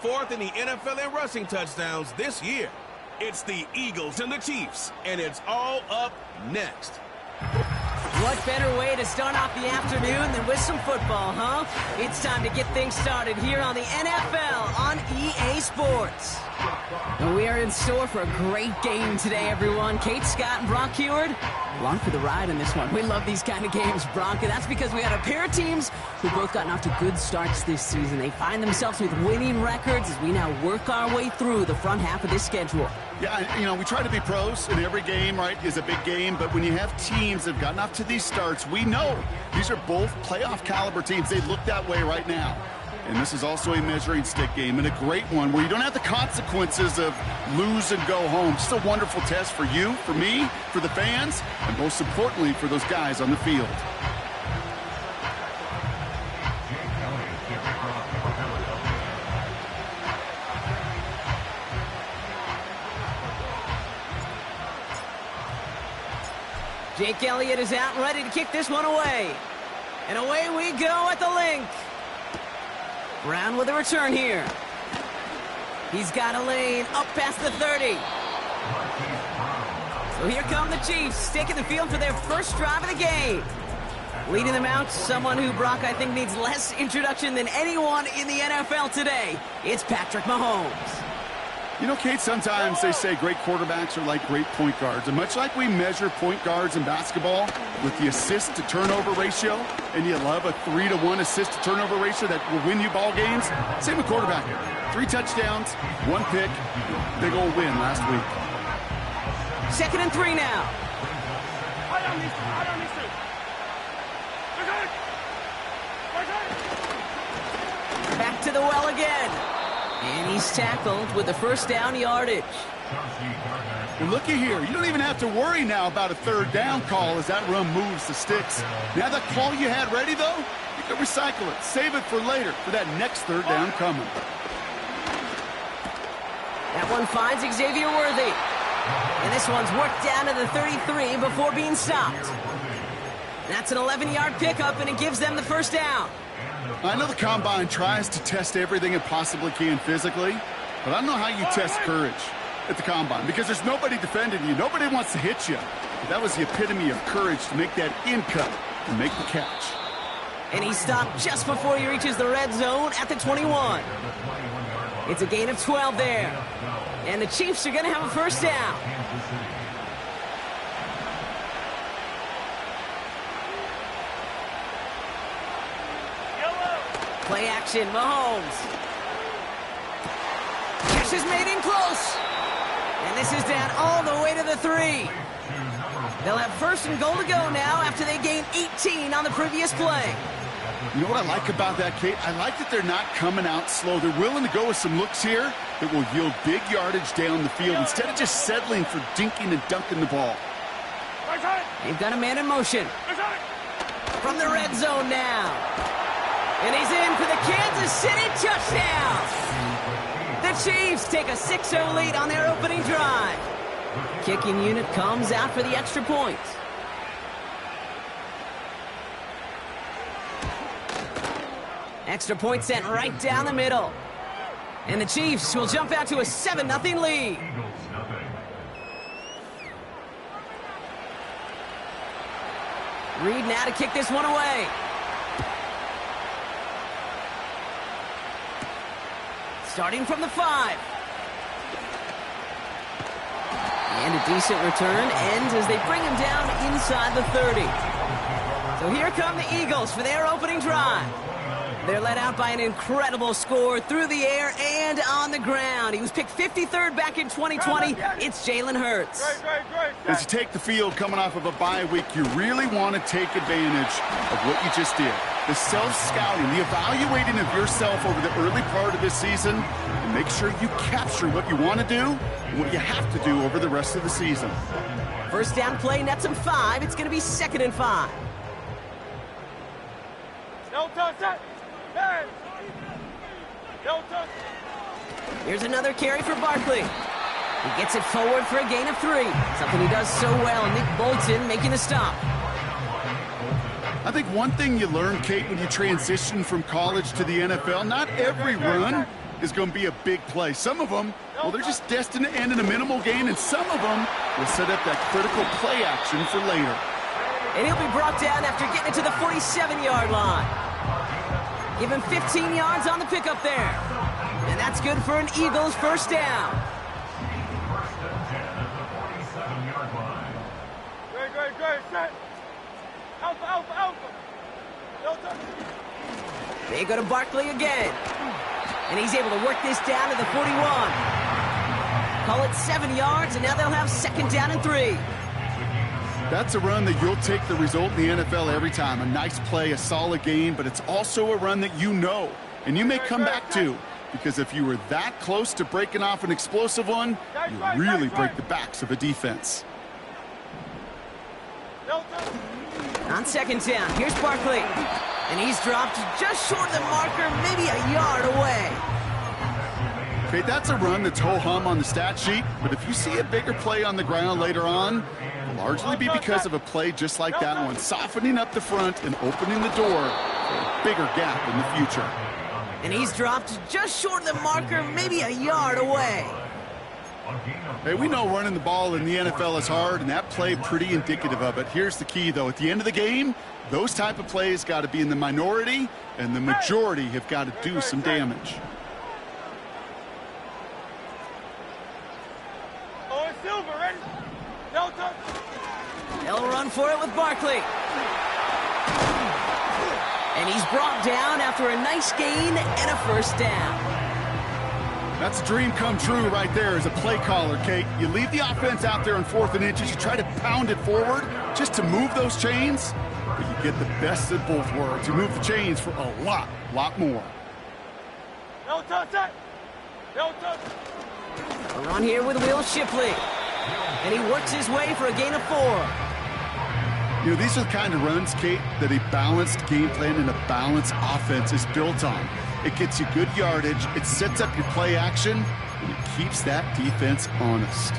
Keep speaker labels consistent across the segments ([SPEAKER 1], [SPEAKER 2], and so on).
[SPEAKER 1] Fourth in the NFL in rushing touchdowns this year. It's the Eagles and the Chiefs, and it's all up next.
[SPEAKER 2] What better way to start off the afternoon than with some football, huh? It's time to get things started here on the NFL on EA Sports. And we are in store for a great game today, everyone. Kate Scott and Brock Heward, along for the ride in this one. We love these kind of games, Brock, and that's because we had a pair of teams who both gotten off to good starts this season. They find themselves with winning records as we now work our way through the front half of this schedule.
[SPEAKER 3] Yeah, you know, we try to be pros, and every game, right, is a big game, but when you have teams that have gotten off to these starts, we know these are both playoff caliber teams. They look that way right now. And this is also a measuring stick game, and a great one where you don't have the consequences of lose and go home. Just a wonderful test for you, for me, for the fans, and most importantly, for those guys on the field.
[SPEAKER 2] Jake Elliott is out ready to kick this one away. And away we go at the link. Brown with a return here. He's got a lane up past the 30. So here come the Chiefs, taking the field for their first drive of the game. Leading them out, someone who, Brock, I think needs less introduction than anyone in the NFL today. It's Patrick Mahomes.
[SPEAKER 3] You know, Kate, sometimes they say great quarterbacks are like great point guards. And much like we measure point guards in basketball with the assist-to-turnover ratio, and you love a 3-to-1 assist-to-turnover ratio that will win you ball games, same with quarterback. 3 touchdowns, 1 pick, big old win last week.
[SPEAKER 2] 2nd and 3 now. Back to the well again. And he's tackled with the first down yardage.
[SPEAKER 3] And looky here, you don't even have to worry now about a 3rd down call as that run moves the sticks. Now that call you had ready, though, you can recycle it. Save it for later for that next 3rd down coming.
[SPEAKER 2] That one finds Xavier Worthy. And this one's worked down to the 33 before being stopped. That's an 11-yard pickup, and it gives them the first down.
[SPEAKER 3] I know the Combine tries to test everything it possibly can physically, but I don't know how you test courage at the Combine because there's nobody defending you. Nobody wants to hit you. But that was the epitome of courage to make that in cut and make the catch.
[SPEAKER 2] And he stopped just before he reaches the red zone at the 21. It's a gain of 12 there. And the Chiefs are going to have a first down. Play action, Mahomes. Catch is made in close. And this is down all the way to the 3. They'll have 1st and goal to go now after they gained 18 on the previous play.
[SPEAKER 3] You know what I like about that, Kate? I like that they're not coming out slow. They're willing to go with some looks here that will yield big yardage down the field instead of just settling for dinking and dunking the ball.
[SPEAKER 2] They've got a man in motion. From the red zone now. And he's in for the Kansas City touchdown. The Chiefs take a 6-0 lead on their opening drive. Kicking unit comes out for the extra point. Extra point sent right down the middle. And the Chiefs will jump out to a 7-0 lead. Reed now to kick this one away. Starting from the 5. And a decent return ends as they bring him down inside the 30. So here come the Eagles for their opening drive. They're led out by an incredible score through the air and on the ground. He was picked 53rd back in 2020. It's Jalen Hurts.
[SPEAKER 3] As you take the field coming off of a bye week, you really want to take advantage of what you just did. The self-scouting, the evaluating of yourself over the early part of this season, and make sure you capture what you want to do and what you have to do over the rest of the season.
[SPEAKER 2] First down play, nets him 5. It's going to be 2nd and 5. Here's another carry for Barkley. He gets it forward for a gain of 3. Something he does so well. Nick Bolton making the stop.
[SPEAKER 3] I think one thing you learn, Kate, when you transition from college to the NFL, not every run is going to be a big play. Some of them, well, they're just destined to end in a minimal gain, and some of them will set up that critical play action for later.
[SPEAKER 2] And he'll be brought down after getting it to the 47-yard line. Give him 15 yards on the pickup there. And that's good for an Eagles first down.
[SPEAKER 4] Great, set. Alpha.
[SPEAKER 2] They go to Barkley again. And he's able to work this down to the 41. Call it 7 yards, and now they'll have second down and 3.
[SPEAKER 3] That's a run that you'll take the result in the NFL every time. A nice play, a solid gain, but it's also a run that you know, and you may come back to, because if you were that close to breaking off an explosive one, you really break the backs of a defense.
[SPEAKER 2] On second down, here's Barkley. And he's dropped just short of the marker, maybe a yard away.
[SPEAKER 3] Okay, that's a run that's ho-hum on the stat sheet, but if you see a bigger play on the ground later on, it'll largely be because of a play just like that one, softening up the front and opening the door for a bigger gap in the future.
[SPEAKER 2] And he's dropped just short of the marker, maybe a yard away.
[SPEAKER 3] Hey, we know running the ball in the NFL is hard, and that play pretty indicative of it. Here's the key, though. At the end of the game, those type of plays got to be in the minority, and the majority have got to do some damage.
[SPEAKER 4] Oh, it's Silver, ready? Delta.
[SPEAKER 2] They'll run for it with Barkley. And he's brought down after a nice gain and a first down.
[SPEAKER 3] That's a dream come true right there as a play caller, Kate. You leave the offense out there on 4th and inches. You try to pound it forward just to move those chains, but you get the best of both worlds. You move the chains for a lot more.
[SPEAKER 4] No touch.
[SPEAKER 2] A run here with Will Shipley. And he works his way for a gain of 4.
[SPEAKER 3] You know, these are the kind of runs, Kate, that a balanced game plan and a balanced offense is built on. It gets you good yardage, it sets up your play action, and it keeps that defense honest.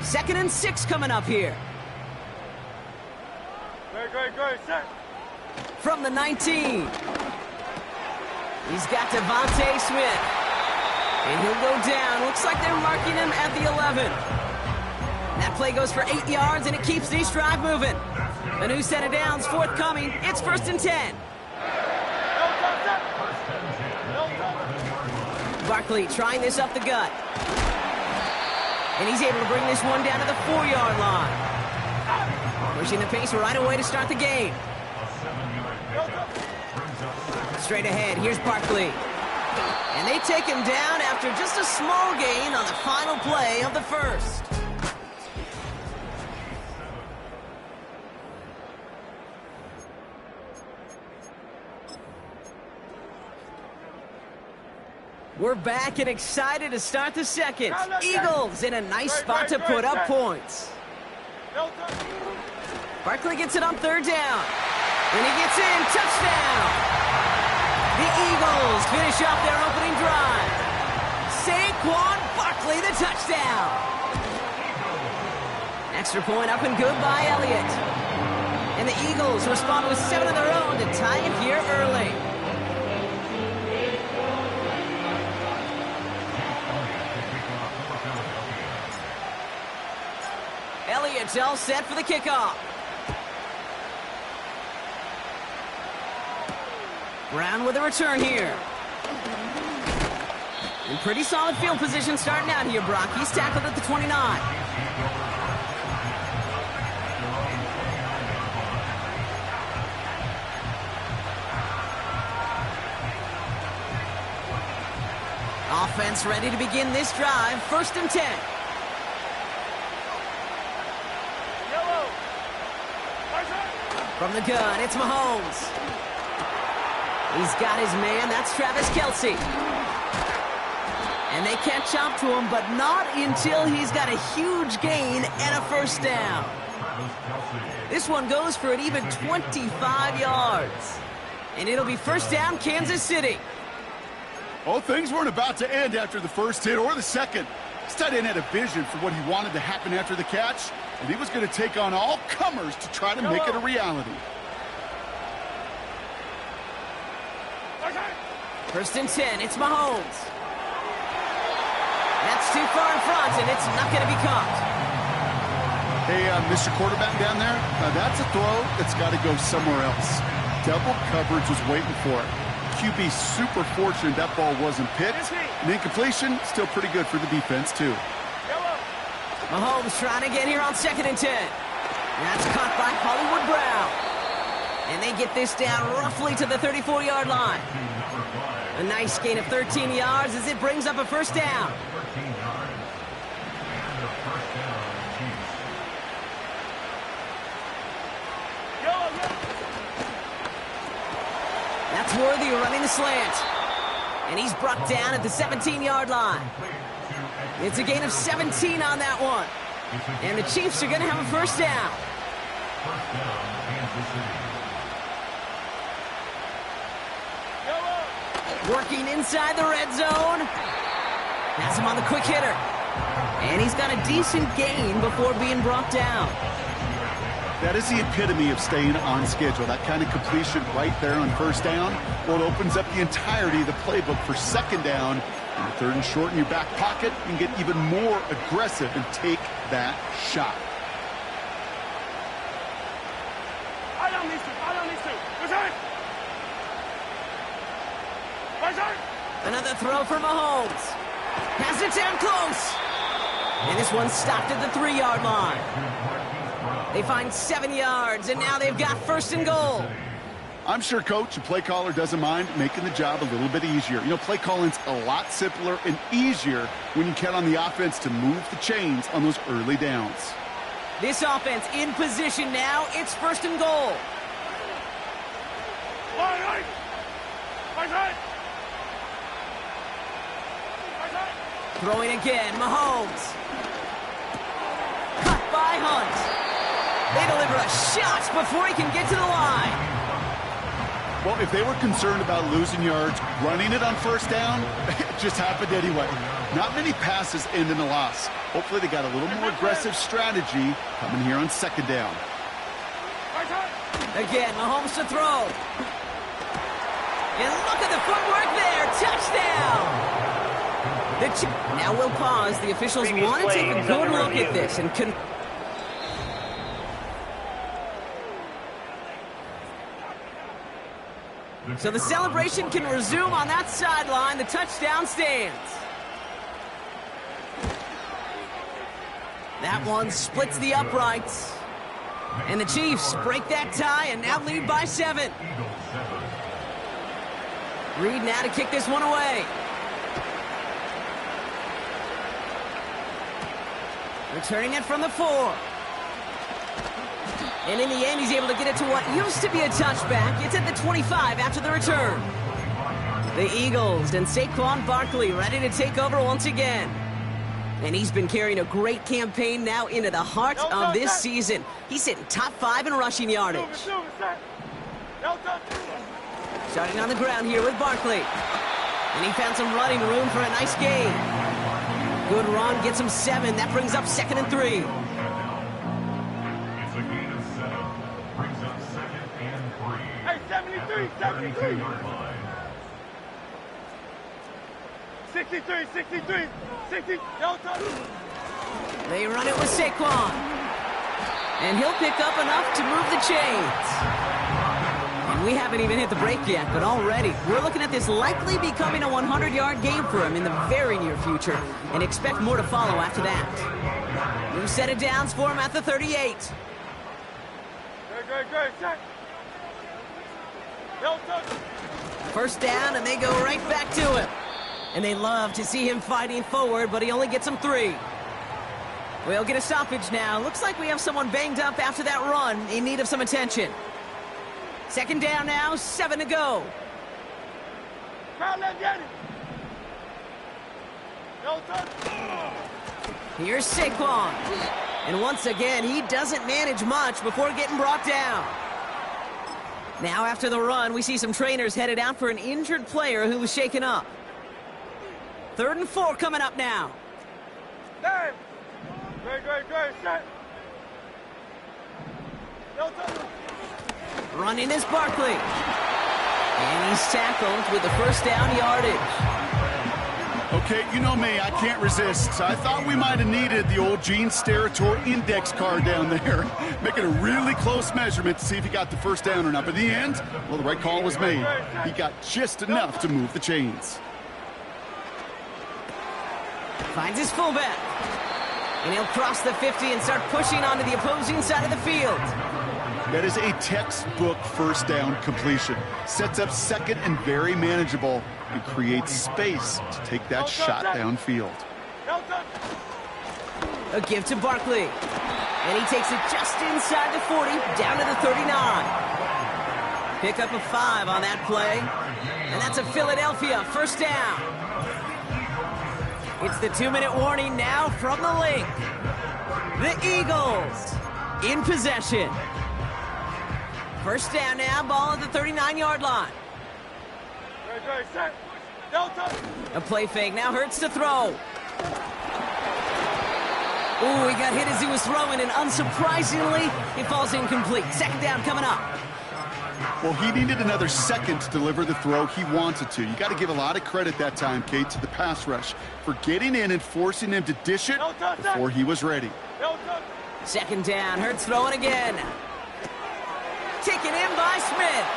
[SPEAKER 2] 2nd and 6 coming up here.
[SPEAKER 4] Great, set.
[SPEAKER 2] From the 19. He's got Devontae Smith. And he'll go down. Looks like they're marking him at the 11. That play goes for 8 yards, and it keeps this drive moving. A new set of downs forthcoming. It's 1st and 10. Barkley trying this up the gut. And he's able to bring this one down to the 4-yard line. Pushing the pace right away to start the game. Straight ahead, here's Barkley. And they take him down after just a small gain on the final play of the first. We're back and excited to start the second. Eagles in a nice spot to put up points. Barkley gets it on 3rd down. And he gets in, touchdown. The Eagles finish off their opening drive. Saquon Barkley, the touchdown. Extra point up and good by Elliott. And the Eagles respond with 7 of their own to tie it here early. Elliott's all set for the kickoff. Brown with a return here. In pretty solid field position starting out here, Brock. He's tackled at the 29. Offense ready to begin this drive. 1st and 10. From the gun, it's Mahomes. He's got his man, that's Travis Kelce. And they catch up to him, but not until he's got a huge gain and a first down. This one goes for an even 25 yards. And it'll be first down, Kansas City.
[SPEAKER 3] Oh, things weren't about to end after the first hit or the second. This tight end had a vision for what he wanted to happen after the catch, and he was going to take on all comers to try to make it a reality.
[SPEAKER 2] First and 10, it's Mahomes. That's too far in front, and it's not going to be caught.
[SPEAKER 3] Hey, Mr. Quarterback down there, that's a throw that's got to go somewhere else. Double coverage was waiting for it. QB super fortunate that ball wasn't picked. And incompletion, still pretty good for the defense, too.
[SPEAKER 2] Mahomes trying to get here on 2nd and 10. That's caught by Hollywood Brown. And they get this down roughly to the 34-yard line. A nice gain of 13 yards as it brings up a first down. That's Worthy running the slant. And he's brought down at the 17-yard line. It's a gain of 17 on that one. And the Chiefs are going to have a first down. Working inside the red zone. Has him on the quick hitter. And he's got a decent gain before being brought down.
[SPEAKER 3] That is the epitome of staying on schedule. That kind of completion right there on first down. Well, it opens up the entirety of the playbook for second down. And 3rd and short in your back pocket, you can get even more aggressive and take that shot.
[SPEAKER 4] I don't need to.
[SPEAKER 2] Another throw for Mahomes. Has it down close. And this one's stopped at the 3-yard line. They find 7 yards, and now they've got 1st and goal.
[SPEAKER 3] I'm sure, Coach, the play caller doesn't mind making the job a little bit easier. You know, play calling's a lot simpler and easier when you count on the offense to move the chains on those early downs.
[SPEAKER 2] This offense in position now. It's 1st and goal. Throwing again, Mahomes. Cut by Hunt. They deliver a shot before he can get to the line.
[SPEAKER 3] Well, if they were concerned about losing yards, running it on first down, it just happened anyway. Not many passes end in a loss. Hopefully they got a little more aggressive strategy coming here on 2nd down.
[SPEAKER 2] Again, Mahomes to throw. And look at the footwork there. Touchdown. Now we'll pause. The officials want to take a good look at this and so the celebration can resume on that sideline. The touchdown stands. That one splits the uprights. And the Chiefs break that tie and now lead by 7. Reed now to kick this one away. Returning it from the 4. And in the end, he's able to get it to what used to be a touchback. It's at the 25 after the return. The Eagles and Saquon Barkley ready to take over once again. And he's been carrying a great campaign now into the heart of this season. He's sitting top 5 in rushing yardage. Starting on the ground here with Barkley. And he found some running room for a nice gain. Good run, gets him 7. That brings up 2nd and 3.
[SPEAKER 5] It's a gain of 7. Brings up 2nd and 3.
[SPEAKER 4] Hey, 73, 73. 63, 60. No touch.
[SPEAKER 2] They run it with Saquon. And he'll pick up enough to move the chains. And we haven't even hit the break yet, but already we're looking at this likely becoming a 100-yard game for him in the very near future, and expect more to follow after that. New set of downs for him at the 38.
[SPEAKER 4] Great. Check. No touch.
[SPEAKER 2] First down, and they go right back to him. And they love to see him fighting forward, but he only gets them 3. We'll get a stoppage now. Looks like we have someone banged up after that run in need of some attention. 2nd down now, 7 to go.
[SPEAKER 4] Crowd, let's get it. No touch.
[SPEAKER 2] Here's Saquon. And once again, he doesn't manage much before getting brought down. Now after the run, we see some trainers headed out for an injured player who was shaken up. 3rd and 4 coming up now.
[SPEAKER 4] Damn. Great. Set. No touch.
[SPEAKER 2] Running is Barkley. And he's tackled with the first down yardage.
[SPEAKER 3] Okay, you know me, I can't resist. So I thought we might have needed the old Gene Steratore index card down there, making a really close measurement to see if he got the first down or not. But in the end, well, the right call was made. He got just enough to move the chains.
[SPEAKER 2] Finds his fullback. And he'll cross the 50 and start pushing onto the opposing side of the field.
[SPEAKER 3] That is a textbook first down completion. Sets up second and very manageable and creates space to take that shot downfield.
[SPEAKER 2] A give to Barkley. And he takes it just inside the 40, down to the 39. Pick up a 5 on that play. And that's a Philadelphia first down. It's the 2-minute warning now from the link. The Eagles in possession. First down now, ball at the 39-yard line. A play fake, now Hurts to throw. Ooh, he got hit as he was throwing, and unsurprisingly, he falls incomplete. Second down coming up.
[SPEAKER 3] Well, he needed another second to deliver the throw he wanted to. You got to give a lot of credit that time, Kate, to the pass rush for getting in and forcing him to dish it before he was ready.
[SPEAKER 2] Second down, Hurts throwing again. Taken in by Smith.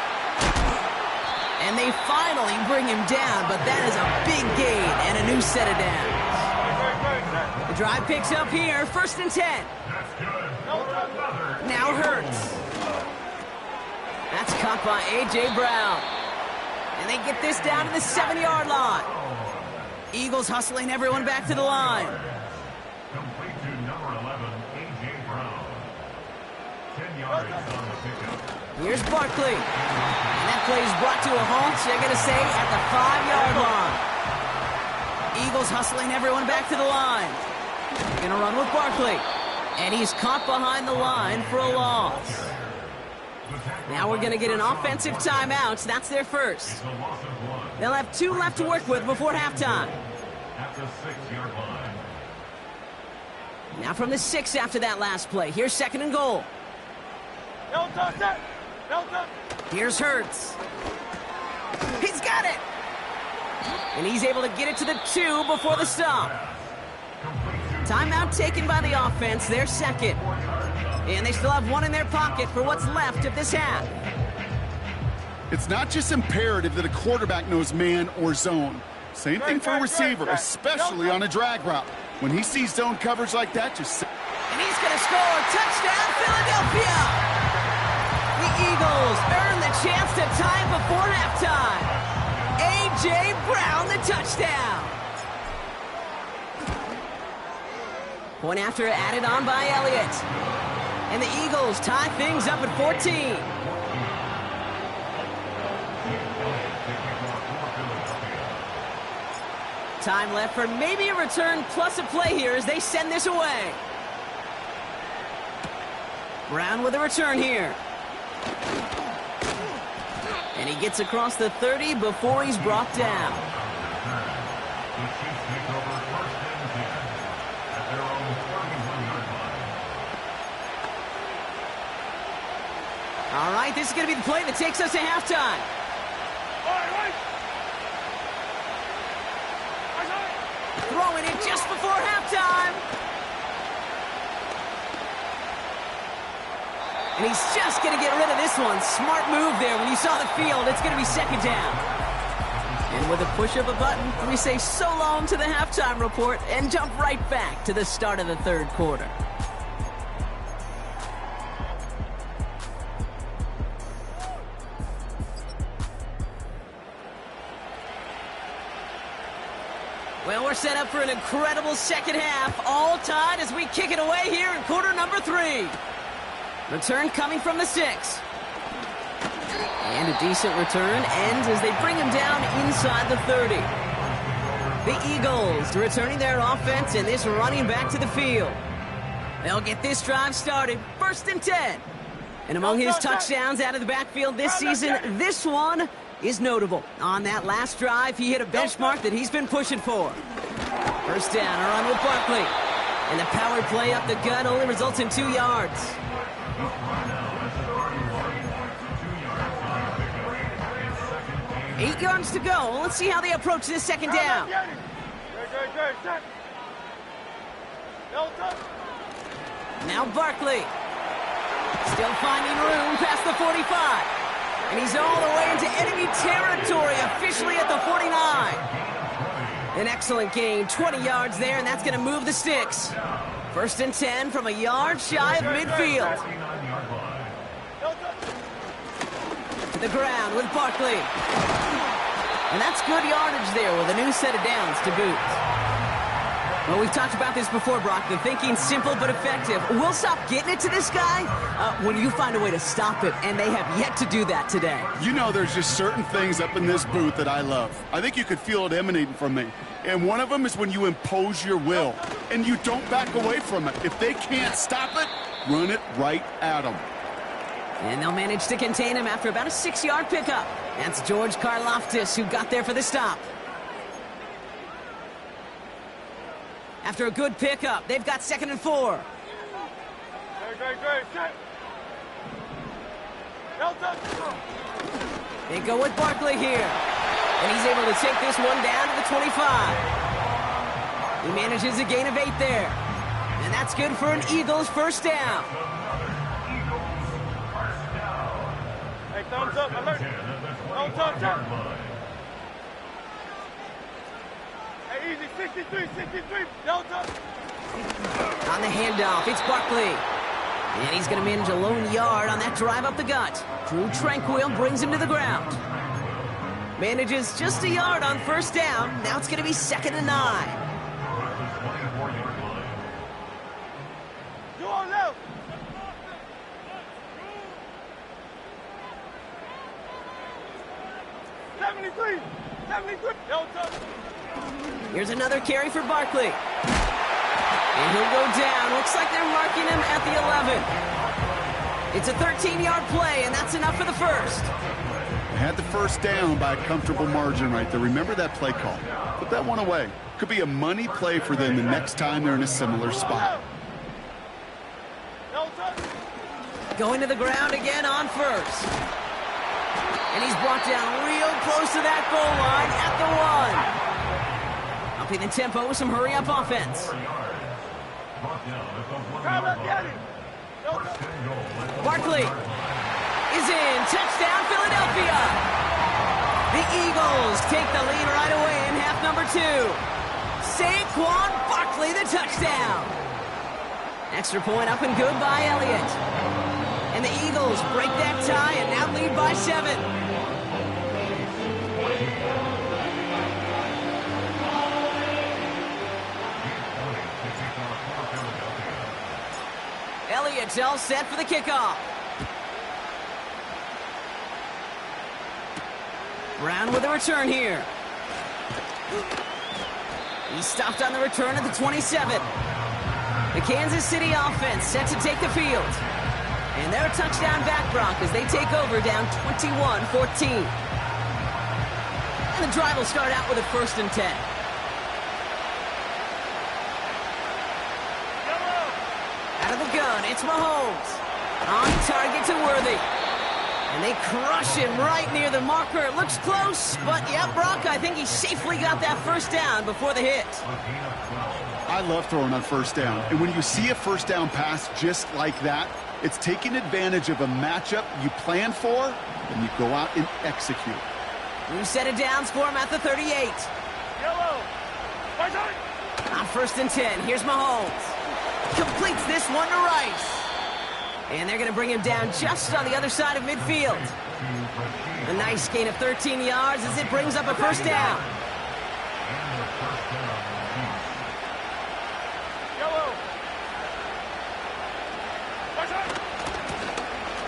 [SPEAKER 2] And they finally bring him down, but that is a big gain and a new set of downs. The drive picks up here, first and 10. Now Hurts. That's caught by A.J. Brown. And they get this down to the 7-yard line. Eagles hustling everyone back to the line.
[SPEAKER 5] Complete to number 11, A.J. Brown. 10 yards on the pickup.
[SPEAKER 2] Here's Barkley. And that play is brought to a halt, they're going to say, at the 5-yard line. Eagles hustling everyone back to the line. Going to run with Barkley. And he's caught behind the line for a loss. Now we're going to get an offensive timeout. That's their first. They'll have 2 left to work with before halftime.
[SPEAKER 5] At the 6-yard line.
[SPEAKER 2] Now from the 6 after that last play. Here's second and goal. Here's Hurts. He's got it. And he's able to get it to the 2 before the stop. Timeout taken by the offense. Their second. And they still have 1 in their pocket for what's left of this half.
[SPEAKER 3] It's not just imperative that a quarterback knows man or zone. Same thing for a receiver, especially on a drag route. When he sees zone coverage like that, just...
[SPEAKER 2] And he's going to score. Touchdown, Philadelphia! The Eagles earn the chance to tie before halftime. A.J. Brown, the touchdown. Point after added on by Elliott. And the Eagles tie things up at 14. Time left for maybe a return plus a play here as they send this away. Brown with a return here. And he gets across the 30 before he's brought down.
[SPEAKER 5] The Chiefs take over first and 10 at their own 41-yard line.
[SPEAKER 2] All right, this is going to be the play that takes us to halftime. Throwing it just before halftime. And he's just going to get rid of this one. Smart move there. When you saw the field, it's going to be second down. And with a push of a button, we say so long to the halftime report and jump right back to the start of the third quarter. Well, we're set up for an incredible second half, all tied as we kick it away here in quarter number 3. Return coming from the 6. And a decent return ends as they bring him down inside the 30. The Eagles returning their offense and this running back to the field. They'll get this drive started, first and 10. And among his touchdowns out of the backfield this season, this one is notable. On that last drive, he hit a benchmark that he's been pushing for. First down, a run with Barkley. And the power play up the gut only results in 2 yards. 8 yards to go. Let's see how they approach this second down.
[SPEAKER 4] Good, set. No touch.
[SPEAKER 2] Now Barkley. Still finding room past the 45. And he's all the way into enemy territory, officially at the 49. An excellent gain, 20 yards there, and that's going to move the sticks. 1st and 10 from a yard shy of midfield. To the ground with Barkley. And that's good yardage there with a new set of downs to boot. Well, we've talked about this before, Brock. The thinking's simple but effective. We'll stop getting it to this guy when you find a way to stop it, and they have yet to do that today.
[SPEAKER 3] You know, there's just certain things up in this booth that I love. I think you could feel it emanating from me. And one of them is when you impose your will, and you don't back away from it. If they can't stop it, run it right at them.
[SPEAKER 2] And they'll manage to contain him after about a 6-yard pickup. That's George Karlaftis who got there for the stop. After a good pickup, they've got 2nd and 4.
[SPEAKER 4] Good, set. No touch.
[SPEAKER 2] They go with Barkley here. And he's able to take this one down to the 25. He manages a gain of 8 there. And that's good for an Eagles first down.
[SPEAKER 4] Hey, thumbs up, alert. No touch. Hey, easy, 63, no touch.
[SPEAKER 2] On the handoff, it's Barkley. And he's going to manage a lone yard on that drive up the gut. Drew Tranquil brings him to the ground. Manages just a yard on 1st down. Now it's going to be 2nd and 9.
[SPEAKER 4] You on left. '73, no touch.
[SPEAKER 2] Here's another carry for Barkley. And he'll go down. Looks like they're marking him at the 11. It's a 13-yard play, and that's enough for the first.
[SPEAKER 3] They had the first down by a comfortable margin right there. Remember that play call. Put that one away. Could be a money play for them the next time they're in a similar spot.
[SPEAKER 4] No touch.
[SPEAKER 2] Going to the ground again on 1st. And he's brought down real close to that goal line at the 1. Upping the tempo with some hurry-up offense. Barkley is in. Touchdown, Philadelphia. The Eagles take the lead right away in half number 2. Saquon Barkley, the touchdown. Extra point up and good by Elliott. And the Eagles break that tie and now lead by 7. Elliott's all set for the kickoff. Brown with a return here. He's stopped on the return at the 27. The Kansas City offense set to take the field. And they're a touchdown back, Brock, as they take over down 21-14. And the drive will start out with a 1st and 10. Out of the gun, it's Mahomes. On target to Worthy. And they crush him right near the marker. It looks close, but yeah, Brock, I think he safely got that 1st down before the hit.
[SPEAKER 3] I love throwing on 1st down. And when you see a 1st down pass just like that, it's taking advantage of a matchup you plan for, and you go out and execute.
[SPEAKER 2] New set of downs for him at the 38.
[SPEAKER 4] Yellow.
[SPEAKER 2] On 1st and 10, here's Mahomes. Completes this one to Rice. And they're going to bring him down just on the other side of midfield. A nice gain of 13 yards as it brings up a 1st down.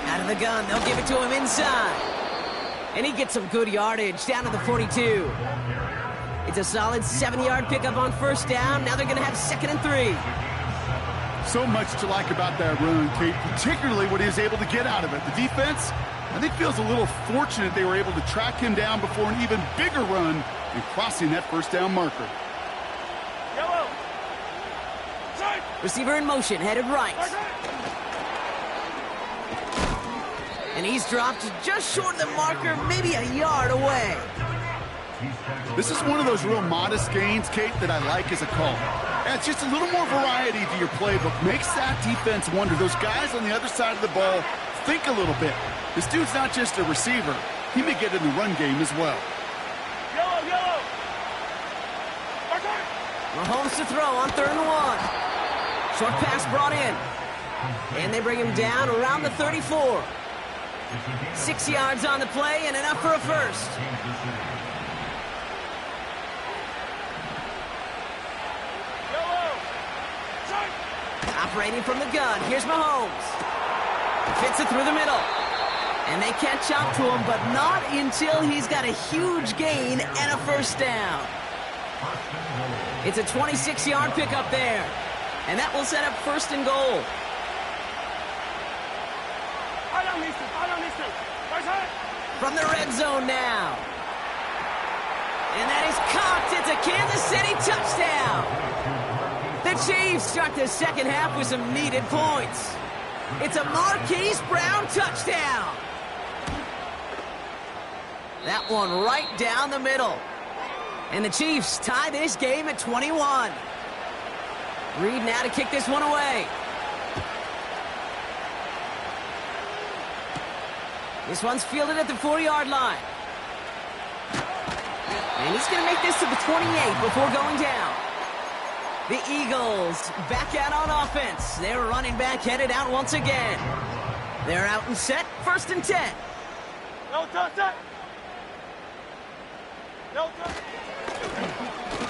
[SPEAKER 2] Out of the gun, they'll give it to him inside. And he gets some good yardage down to the 42. It's a solid 7-yard pickup on 1st down. Now they're going to have 2nd and 3.
[SPEAKER 3] So much to like about that run, Kate, particularly what he was able to get out of it. The defense, I think, feels a little fortunate they were able to track him down before an even bigger run and crossing that 1st down marker.
[SPEAKER 4] Yellow.
[SPEAKER 2] Receiver in motion, headed right. And he's dropped just short of the marker, maybe a yard away.
[SPEAKER 3] This is one of those real modest gains, Kate, that I like as a call. It's just a little more variety to your playbook. Makes that defense wonder. Those guys on the other side of the ball think a little bit. This dude's not just a receiver. He may get in the run game as well.
[SPEAKER 4] Yellow, yellow.
[SPEAKER 2] Mahomes to throw on 3rd and 1. Short pass brought in. And they bring him down around the 34. 6 yards on the play and enough for a first. Operating from the gun, here's Mahomes. Fits it through the middle. And they catch up to him, but not until he's got a huge gain and a first down. It's a 26-yard pickup there. And that will set up 1st and goal. From the red zone now. And that is caught. It's a Kansas City touchdown. The Chiefs start the second half with some needed points. It's a Marquise Brown touchdown. That one right down the middle. And the Chiefs tie this game at 21. Reed now to kick this one away. This one's fielded at the 4-yard line. And he's going to make this to the 28 before going down. The Eagles back out on offense. Their running back headed out once again. They're out and set, 1st and 10.
[SPEAKER 4] No touch. No touch.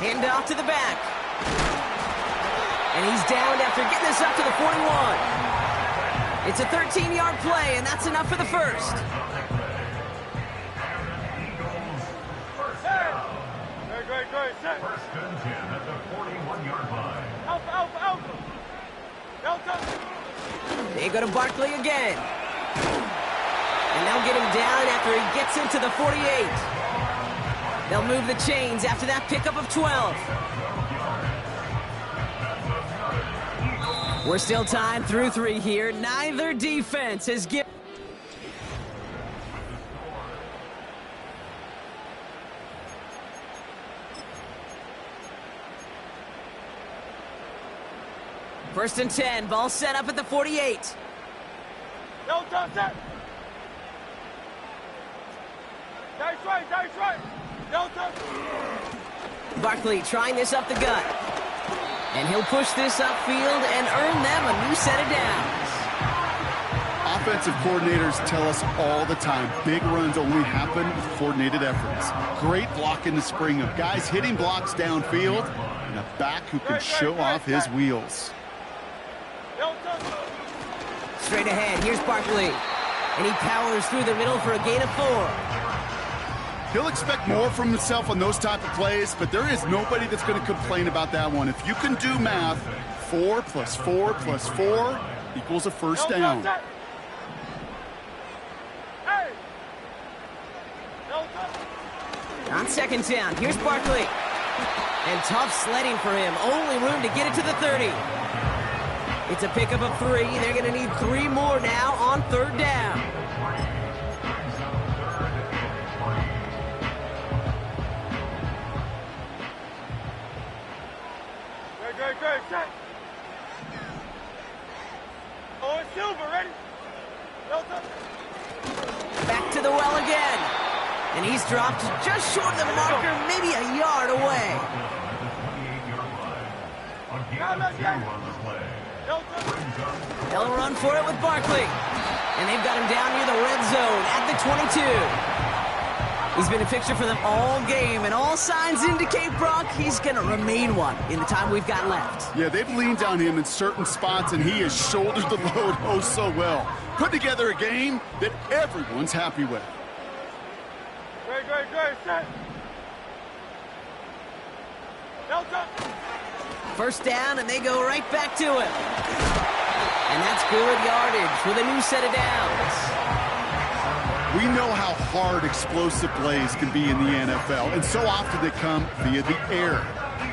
[SPEAKER 2] Hand off to the back. And he's downed after getting this up to the 41. It's a 13-yard play, and that's enough for the first.
[SPEAKER 4] Great. Set.
[SPEAKER 5] 1st and 10 at the 41-yard line.
[SPEAKER 4] Alpha. No touch.
[SPEAKER 2] They go to Barkley again. And they'll get him down after he gets into the 48. They'll move the chains after that pickup of 12. We're still tied through 3 here. Neither defense has given... First and 10, ball set up at the 48.
[SPEAKER 4] No touch. That's right. No touch.
[SPEAKER 2] Barkley trying this up the gut. And he'll push this upfield and earn them a new set of downs.
[SPEAKER 3] Offensive coordinators tell us all the time, big runs only happen with coordinated efforts. Great block in the spring of guys hitting blocks downfield and a back who can show off his wheels.
[SPEAKER 4] No touch.
[SPEAKER 2] Straight ahead, here's Barkley. And he powers through the middle for a gain of 4.
[SPEAKER 3] He'll expect more from himself on those type of plays, but there is nobody that's going to complain about that one. If you can do math, 4 + 4 + 4 equals a first down.
[SPEAKER 4] Hey! No touch.
[SPEAKER 2] On 2nd down, here's Barkley. And tough sledding for him. Only room to get it to the 30. It's a pickup of 3. They're going to need 3 more now on 3rd down.
[SPEAKER 4] Great. Set. Oh, it's Silver. Ready? No touch.
[SPEAKER 2] Back to the well again. And he's dropped just short of the marker, maybe a yard away.
[SPEAKER 4] No touch.
[SPEAKER 2] They'll run for it with Barkley. And they've got him down near the red zone at the 22. He's been a fixture for them all game, and all signs indicate, Brock, he's going to remain one in the time we've got left.
[SPEAKER 3] Yeah, they've leaned on him in certain spots, and he has shouldered the load oh so well. Put together a game that everyone's happy with.
[SPEAKER 4] Great. Set. No touch.
[SPEAKER 2] First down, and they go right back to it. And that's good yardage with a new set of downs.
[SPEAKER 3] We know how hard explosive plays can be in the NFL, and so often they come via the air.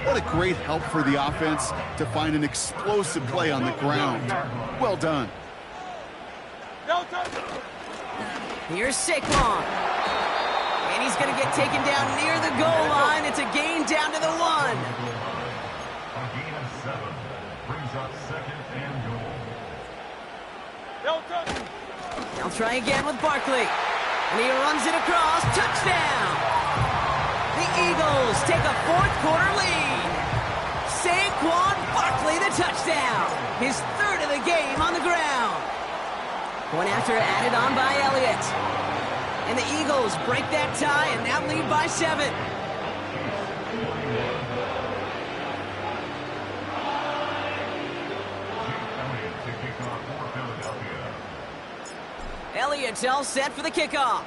[SPEAKER 3] What a great help for the offense to find an explosive play on the ground. Well done.
[SPEAKER 4] No touch.
[SPEAKER 2] Here's Saquon. And he's going to get taken down near the goal line. It's a gain down to the 1.
[SPEAKER 5] A gain of 7 brings up 2nd and goal.
[SPEAKER 2] They'll try again with Barkley. And he runs it across. Touchdown! The Eagles take a 4th quarter lead. Saquon Barkley the touchdown. His 3rd of the game on the ground. Point after added on by Elliott. And the Eagles break that tie and now lead by 7. Elliott's all set for the kickoff.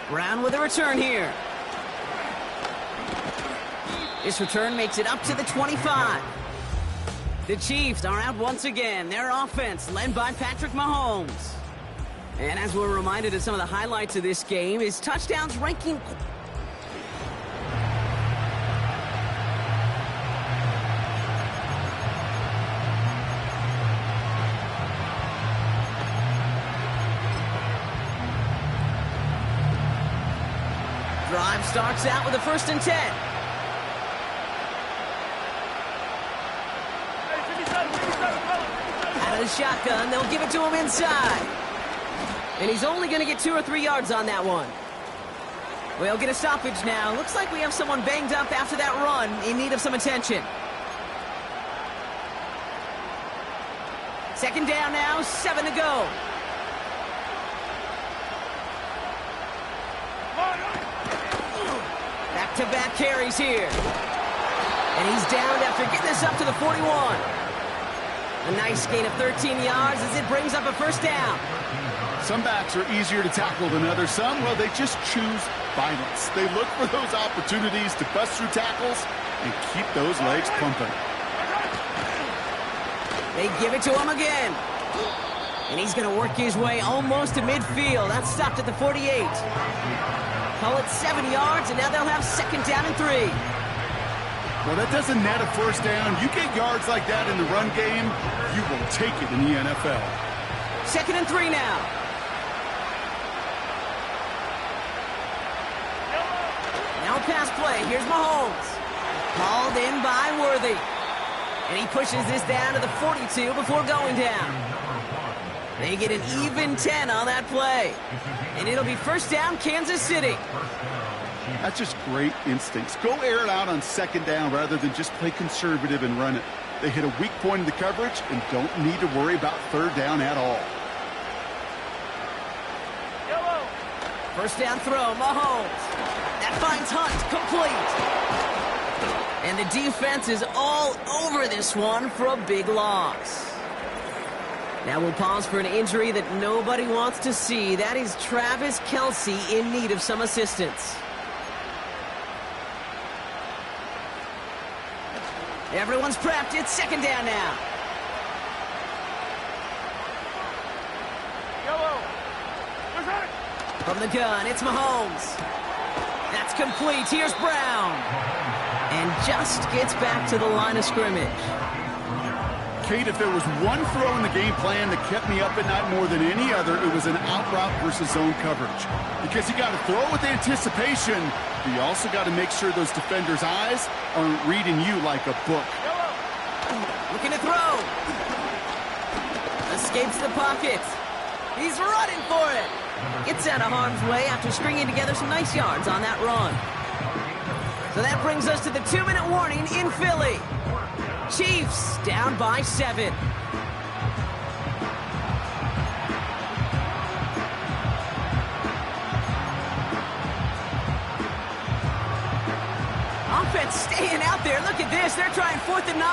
[SPEAKER 2] Brown with a return here. This return makes it up to the 25. The Chiefs are out once again. Their offense led by Patrick Mahomes. And as we're reminded of some of the highlights of this game, his touchdowns ranking... Drive starts out with a 1st and 10. Out of the shotgun, they'll give it to him inside. And he's only going to get 2 or 3 yards on that one. We'll get a stoppage now. Looks like we have someone banged up after that run in need of some attention. 2nd down now, 7 to go. Back-to-back carries here. And he's down after getting this up to the 41. A nice gain of 13 yards as it brings up a 1st down.
[SPEAKER 3] Some backs are easier to tackle than others. Some, well, they just choose violence. They look for those opportunities to bust through tackles and keep those legs pumping.
[SPEAKER 2] They give it to him again. And he's going to work his way almost to midfield. That's stopped at the 48. Call it 7 yards, and now they'll have 2nd down and 3.
[SPEAKER 3] Well, that doesn't net a 1st down. You get yards like that in the run game, you will take it in the NFL.
[SPEAKER 2] 2nd and 3 now. Now a pass play. Here's Mahomes. Called in by Worthy. And he pushes this down to the 42 before going down. They get an even 10 on that play. And it'll be 1st down, Kansas City.
[SPEAKER 3] That's just great instincts. Go air it out on 2nd down rather than just play conservative and run it. They hit a weak point in the coverage and don't need to worry about 3rd down at all.
[SPEAKER 2] 1st down throw, Mahomes. That finds Hunt, complete. And the defense is all over this one for a big loss. Now we'll pause for an injury that nobody wants to see. That is Travis Kelce in need of some assistance. Everyone's prepped. It's 2nd down now. From the gun, it's Mahomes. That's complete. Here's Brown. And just gets back to the line of scrimmage.
[SPEAKER 3] Kate, if there was one throw in the game plan that kept me up at night more than any other, it was an out route versus zone coverage. Because you got to throw with anticipation, but you also got to make sure those defenders' eyes aren't reading you like a book.
[SPEAKER 2] Looking to throw. Escapes the pocket. He's running for it. Gets out of harm's way after stringing together some nice yards on that run. So that brings us to the 2-minute warning in Philly. Chiefs down by 7. Offense staying out there. Look at this. They're trying 4th and 9.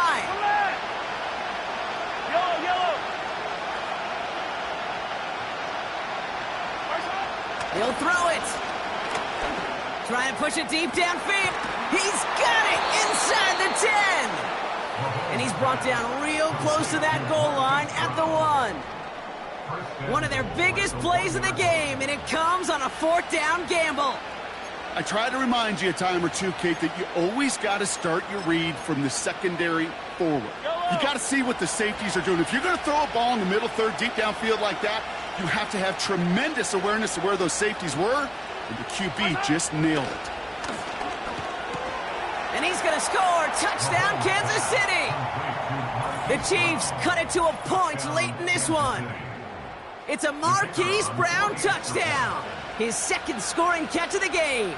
[SPEAKER 4] Yellow.
[SPEAKER 2] He'll throw it. Trying to push it deep downfield. He's got it inside the 10. And he's brought down real close to that goal line at the 1. One of their biggest plays of the game, and it comes on a 4th down gamble.
[SPEAKER 3] I try to remind you a time or two, Kate, that you always got to start your read from the secondary forward. You got to see what the safeties are doing. If you're going to throw a ball in the middle third, deep downfield like that, you have to have tremendous awareness of where those safeties were, and the QB just nailed it.
[SPEAKER 2] And he's going to score. Touchdown, Kansas City. The Chiefs cut it to a point late in this one. It's a Marquise Brown touchdown. His second scoring catch of the game.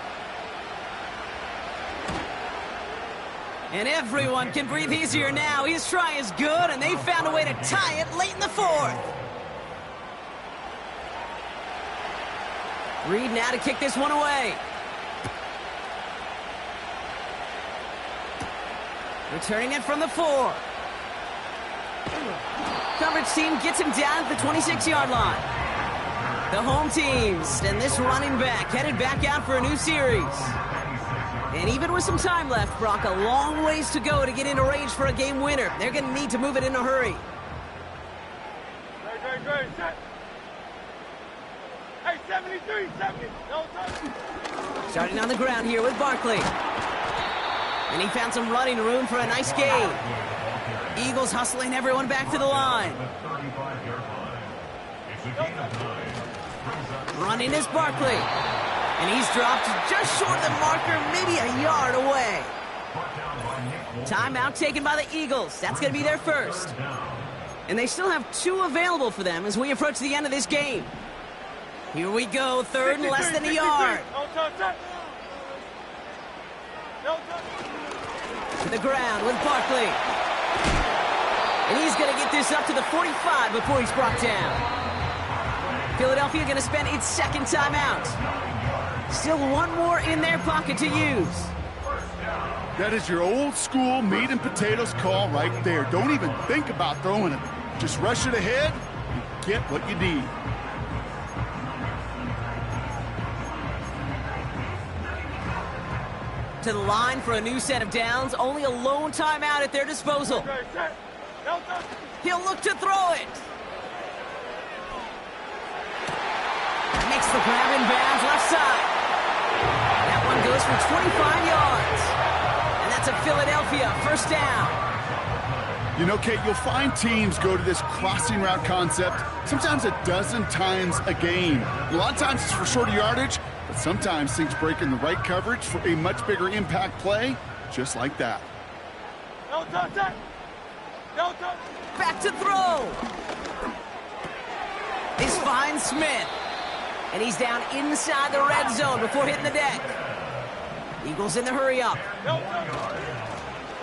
[SPEAKER 2] And everyone can breathe easier now. His try is good, and they found a way to tie it late in the fourth. Reed now to kick this one away. Returning it from the 4. Coverage team gets him down at the 26-yard line. The home teams and this running back headed back out for a new series. And even with some time left, Brock, a long ways to go to get into range for a game winner. They're going to need to move it in a hurry.
[SPEAKER 4] Great, set. Hey, 73, 70. No time.
[SPEAKER 2] Starting on the ground here with Barkley. And he found some running room for a nice gain. Eagles hustling everyone back to the line. Running is Barkley. And he's dropped just short of the marker, maybe a yard away. Timeout taken by the Eagles. That's going to be their first. And they still have 2 available for them as we approach the end of this game. Here we go, third and less than a yard. To the ground with Barkley. And he's going to get this up to the 45 before he's brought down. Philadelphia going to spend its second timeout. Still one more in their pocket to use.
[SPEAKER 3] That is your old school meat and potatoes call right there. Don't even think about throwing it. Just rush it ahead and get what you need.
[SPEAKER 2] To the line for a new set of downs. Only a lone timeout at their disposal. He'll look to throw it. Makes the grab in bounds left side. That one goes for 25 yards. And that's a Philadelphia first down.
[SPEAKER 3] You know, Kate, you'll find teams go to this crossing route concept sometimes a dozen times a game. A lot of times it's for shorter yardage, but sometimes things break in the right coverage for a much bigger impact play, just like that.
[SPEAKER 4] No touch. No touch.
[SPEAKER 2] Back to throw. This finds Smith. And he's down inside the red zone before hitting the deck. Eagles in the hurry up.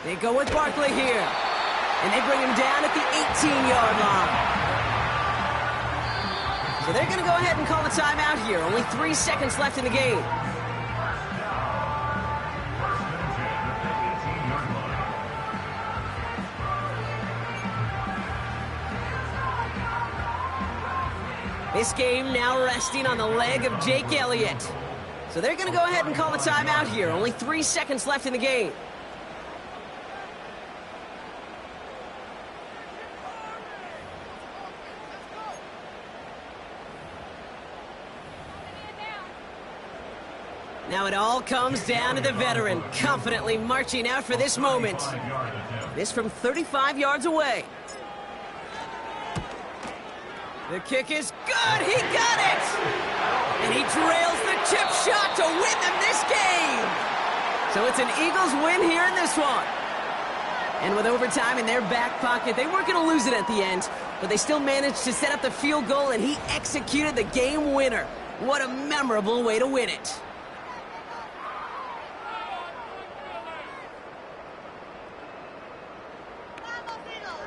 [SPEAKER 2] They go with Barkley here. And they bring him down at the 18-yard line. So they're going to go ahead and call a timeout here. Only 3 seconds left in the game. This game now resting on the leg of Jake Elliott. So they're going to go ahead and call a timeout here. Only 3 seconds left in the game. Now it all comes down to the veteran, confidently marching out for this moment. This from 35 yards away. The kick is good. He got it. And he trails the chip shot to win them this game. So it's an Eagles win here in this one. And with overtime in their back pocket, they weren't going to lose it at the end, but they still managed to set up the field goal, and he executed the game winner. What a memorable way to win it.